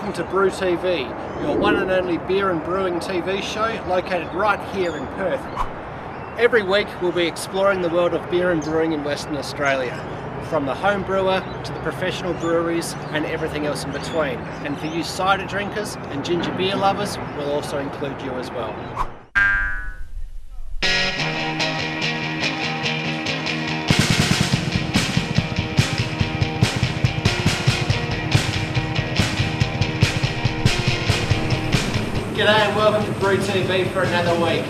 welcome to BrewTV, your one and only beer and brewing TV show located right here in Perth. Every week we'll be exploring the world of beer and brewing in Western Australia, from the home brewer to the professional breweries and everything else in between. And for you cider drinkers and ginger beer lovers, we'll also include you as well. G'day and welcome to BrewTV for another week.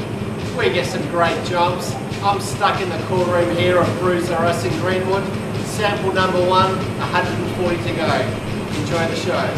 We get some great jobs. I'm stuck in the cool room here at Brews R Us in Greenwood. Sample number 1, 140 to go. Enjoy the show.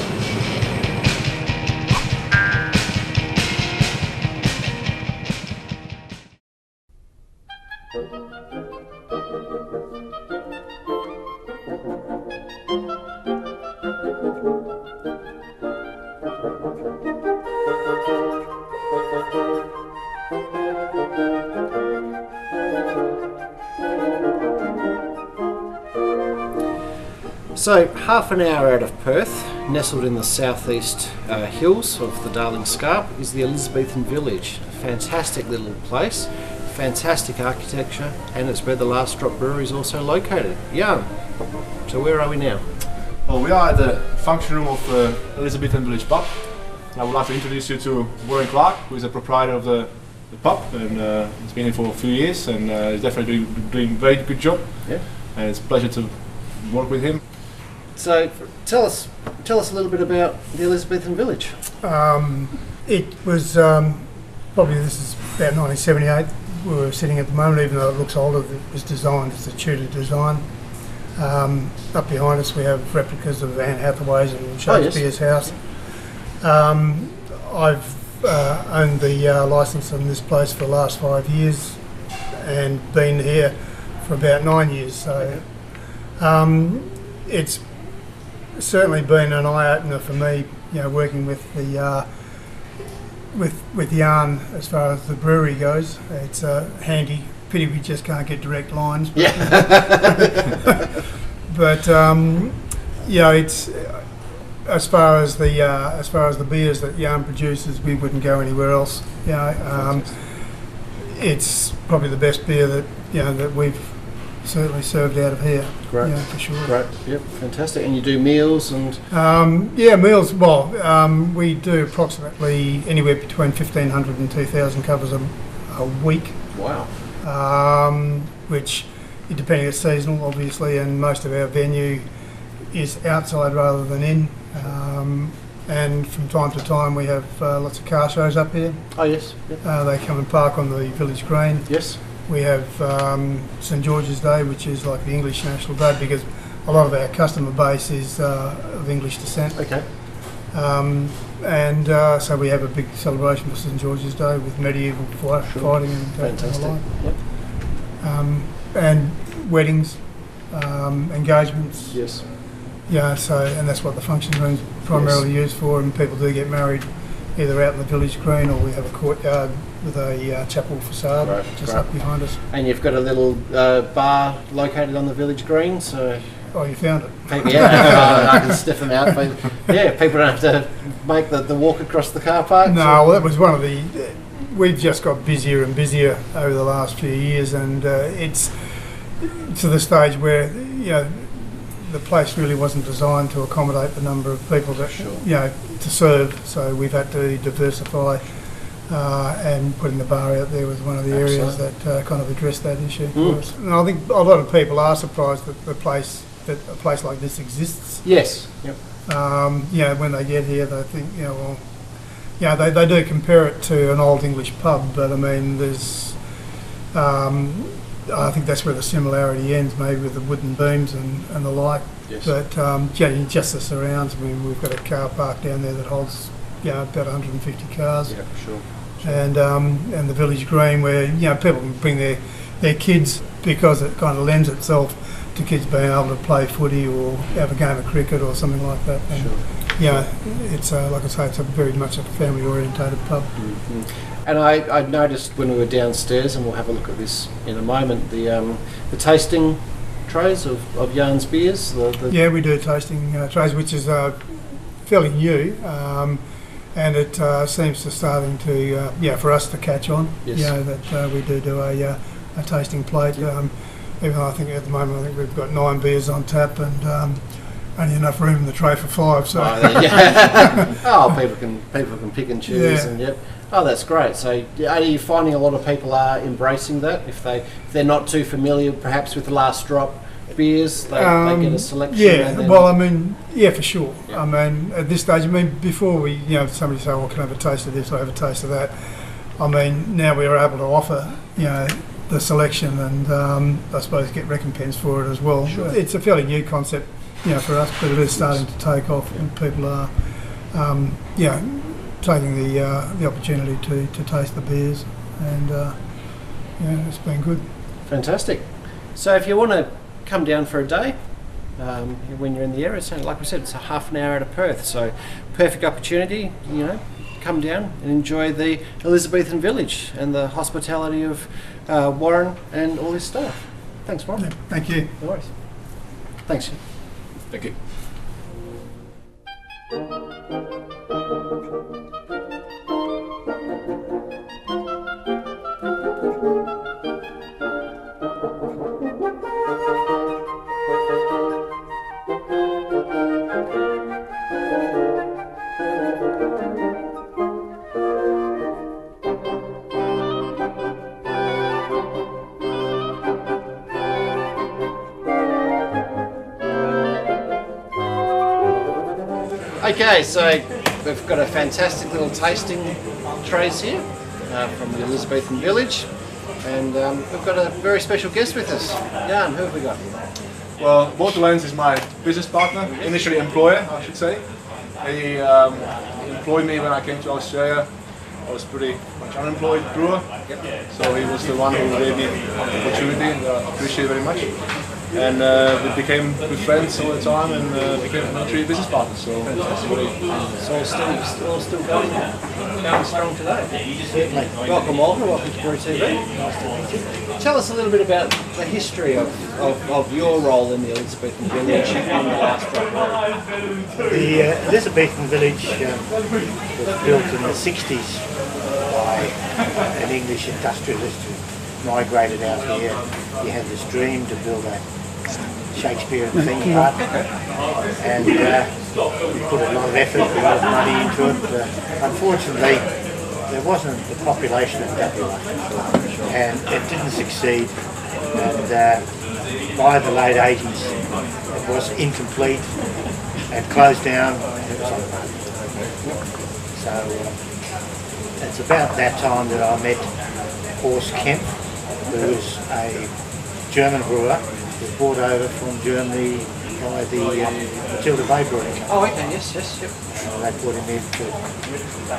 So, half an hour out of Perth, nestled in the southeast hills of the Darling Scarp, is the Elizabethan Village. A fantastic little place, fantastic architecture, and it's where the Last Drop Brewery is also located. Jan, so where are we now? Well, we are at the function room of Elizabethan Village Pub. I would like to introduce you to Warren Clark, who is the proprietor of the pub, and he's been here for a few years, and he's definitely doing a very good job. Yeah. And it's a pleasure to work with him. So, tell us a little bit about the Elizabethan Village. It was probably, this is about 1978. We were sitting at the moment, even though it looks older. It was designed as a Tudor design. Up behind us, we have replicas of Anne Hathaway's and Shakespeare's house. I've owned the licence on this place for the last 5 years, and been here for about 9 years. So it's certainly been an eye-opener for me, you know, working with the with Jan as far as the brewery goes. It's handy. Pity we just can't get direct lines. Yeah. But you know, it's as far as the beers that Jan produces, we wouldn't go anywhere else. You know, it's probably the best beer that we've certainly served out of here. Great. Yeah, for sure. Great. Yep. Fantastic. And you do meals and meals. Well, we do approximately anywhere between 1,500 and 2,000 covers a week. Wow. Which, depending on seasonal, obviously, and most of our venue is outside rather than in. And from time to time, we have lots of car shows up here. Oh yes. Yep. They come and park on the village green. Yes. We have St George's Day, which is like the English National Day, because a lot of our customer base is of English descent. Okay. So we have a big celebration for St George's Day with medieval fighting and Fantastic. the like. Yep. And weddings, engagements. Yes. Yeah, and that's what the function room's primarily used for, and people do get married either out in the village green, or we have a courtyard with a chapel facade up behind us. And you've got a little bar located on the village green, so... Oh, you found it? I can sniff them out. But yeah, people don't have to make the walk across the car park. No, well, that was one of the... We've just got busier and busier over the last few years, and it's to the stage where, you know, the place really wasn't designed to accommodate the number of people that, you know, to serve. So we've had to diversify, and putting the bar out there was one of the areas that kind of addressed that issue for us. And I think a lot of people are surprised that a place like this exists. Yes. Yep. You know, when they get here, they think, you know, well, yeah, they do compare it to an old English pub, but I mean, there's, I think that's where the similarity ends, maybe with the wooden beams and the like. Yes. But just the surrounds. I mean, we've got a car park down there that holds, you know, about 150 cars. Yeah, for sure. And the village green, where, you know, people can bring their kids, because it kind of lends itself to kids being able to play footy or have a game of cricket or something like that. And, sure. Yeah, it's like I say, it's very much a family-orientated pub. Mm-hmm. And I noticed when we were downstairs, and we'll have a look at this in a moment, the tasting trays of Jan's beers. Yeah, we do tasting trays, which is fairly fairly new, and it seems to starting to for us to catch on. Yes. You know that we do a tasting plate. Even though I think at the moment we've got 9 beers on tap and only enough room in the tray for 5. So people can pick and choose, and yep. Oh, that's great. So, are you finding a lot of people are embracing that? If they're not too familiar, perhaps with the Last Drop beers, they get a selection. Yeah, well, I mean, for sure. Yeah. I mean, at this stage, before we, somebody say, "Well, can I have a taste of this? I have a taste of that." I mean, now we are able to offer, the selection and I suppose get recompense for it as well. Sure. It's a fairly new concept, for us, but it is starting to take off, and people are, taking the opportunity to taste the beers, and it's been good. Fantastic. So, if you want to come down for a day when you're in the area, so like we said, it's a half an hour out of Perth, so perfect opportunity. Come down and enjoy the Elizabethan village and the hospitality of Warren and all his staff. Thanks, Warren. Yeah, thank you. No worries. Thanks. Thank you. Okay, so we've got a fantastic little tasting trays here from the Elizabethan village, and we've got a very special guest with us. Jan, who have we got? Well, Waterlands is my business partner, initially employer, I should say. He employed me when I came to Australia. I was pretty much unemployed brewer, so he was the one who gave me the opportunity, and I appreciate it very much. And we became good friends all the time, and became literally business partners. So Still going strong today. Welcome, Walter. Welcome to BrewTV. Nice to meet you. Tell us a little bit about the history of your role in the Elizabethan village and the Last Drop. The Elizabethan village was built in the 60s by an English industrialist who migrated out here. He had this dream to build a Shakespearean theme park, and we put a lot of effort, a lot of money into it. Unfortunately, there wasn't the population of WA, and it didn't succeed. And by the late 80s, it was incomplete and closed down, and it was on the market. So it's about that time that I met Horst Kemp, who's a German brewer, was brought over from Germany by the Matilda Bay Brewing Company. Oh, okay, yes, yep. They brought him in to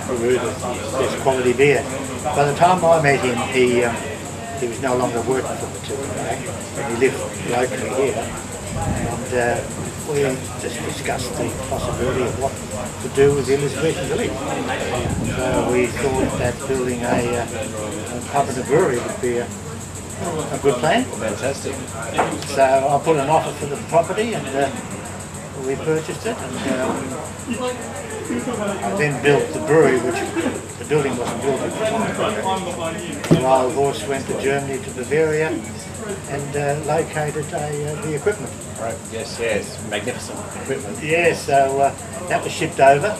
brew this quality beer. By the time I met him, he was no longer working for Matilda Bay, and he lived locally here. And we just discussed the possibility of what to do with the Elizabethan village. So we thought that building a pub and a brewery would be a good plan. Fantastic. So I put an offer for the property, and we purchased it, and I then built the brewery, which the building wasn't built at the time. While Horst went to Germany, to Bavaria, and located the equipment. Right. Yes, magnificent equipment. Yeah, so that was shipped over,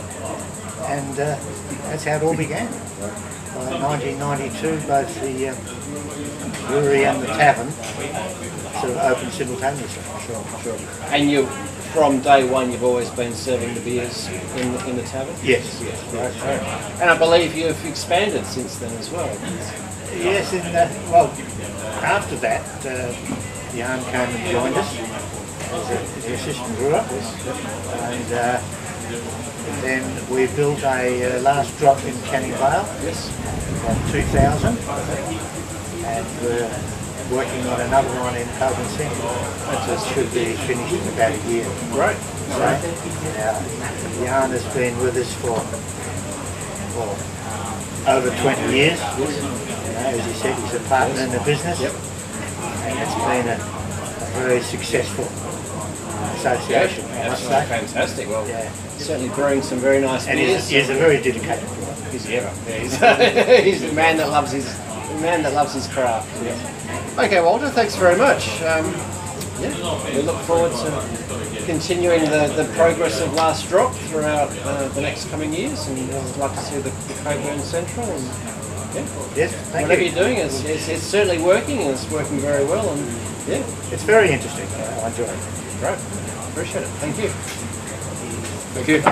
and that's how it all began. By 1992, both the brewery and the tavern sort of opened simultaneously. Sure. And you, from day one, you've always been serving the beers in the tavern? Yes. Right. And I believe you've expanded since then as well. Yes, well, after that, Jan came and joined us as the assistant brewer, and then we built a Last Drop in Canning Vale from 2000, and we're working on another one in Coburn Centre. That should be finished in about a year. Great. So, Jan has been with us for over 20 years. As he said, he's a partner in the business, and it's been a very successful association, I must say. Fantastic. Well, Yeah. certainly brewing some very nice And beers. he's a very dedicated brewer. He's ever. He's the man that loves his craft. Yeah. Okay, Walter. Thanks very much. We look forward to continuing the progress of Last Drop throughout the next coming years, and I'd like to see the Coburn Central. And Yes, thank whatever you. you're doing, it's certainly working, and it's working very well. And It's very interesting. I enjoy it. great. Appreciate it. Thank you. Thank you.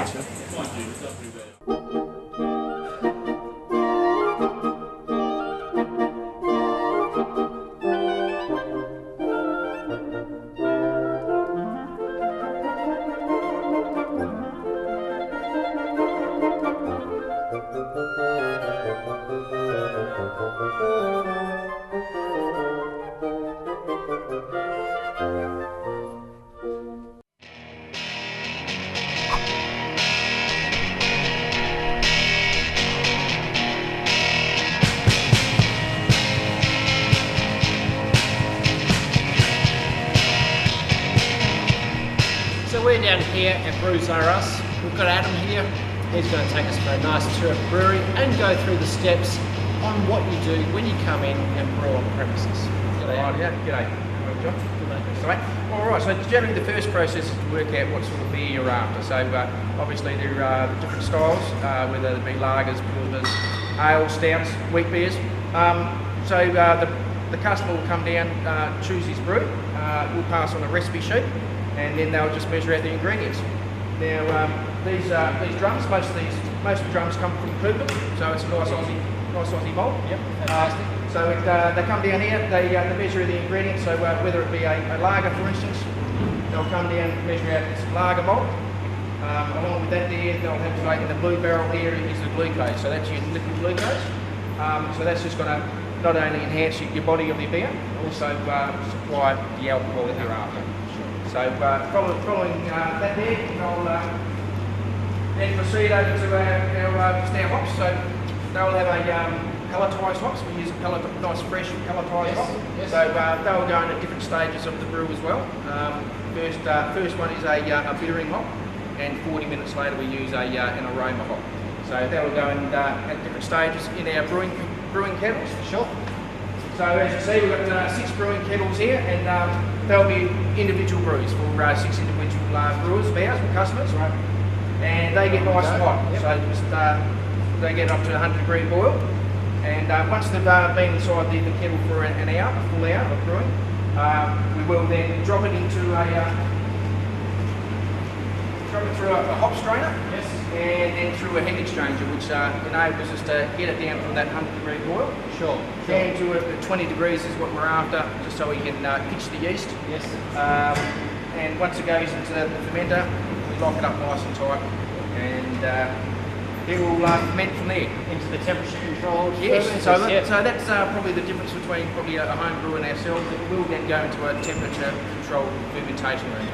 So we're down here at Brews R Us. We've got Adam here. He's going to take us for a nice tour of the brewery and go through the steps on what you do when you come in and brew on premises. G'day, Adam. G'day. John. Good mate. Alright, so generally the first process is to work out what sort of beer you're after. So obviously there are different styles, whether it be lagers, pilsners, ales, stouts, wheat beers. So the customer will come down, choose his brew, we'll pass on a recipe sheet, and then they'll just measure out the ingredients. Now these drums, most of the drums come from Cooper, so it's a nice Aussie malt. Yep, fantastic. So they come down here, they measure the ingredients, so whether it be a lager for instance, they'll come down and measure out this lager malt. Along with that there, they'll have to, in the blue barrel here is the glucose, so that's your liquid glucose. So that's just going to not only enhance your body of your beer, also supply the alcohol that you're after. So following that there, I'll then proceed over to our stout hops. So they'll have a pelletised hops. We use a nice fresh pelletised hop. Yes. So they'll go in at different stages of the brew as well. First one is a bittering hop, and 40 minutes later we use an aroma hop. So they'll go in at different stages in our brewing kettles. Sure. So as you see, we've got 6 brewing kettles here, and they'll be individual brews for 6 individual brewers of ours, for customers. Right. And they get nice and hot, Yep. so just, they get up to 100-degree boil. And once they've been inside the kettle for an hour, a full hour of brewing, we will then drop it into through a hop strainer. Yes. And then through a heat exchanger, which enables us to get it down from that 100-degree boil. Sure. Down to 20 degrees is what we're after, just so we can pitch the yeast. Yes. And once it goes into the fermenter, we lock it up nice and tight, and it will ferment from there. Into the temperature controlled. Yes, so fermenters, so that's probably the difference between probably a home brew and ourselves. It will then go into a temperature controlled fermentation room.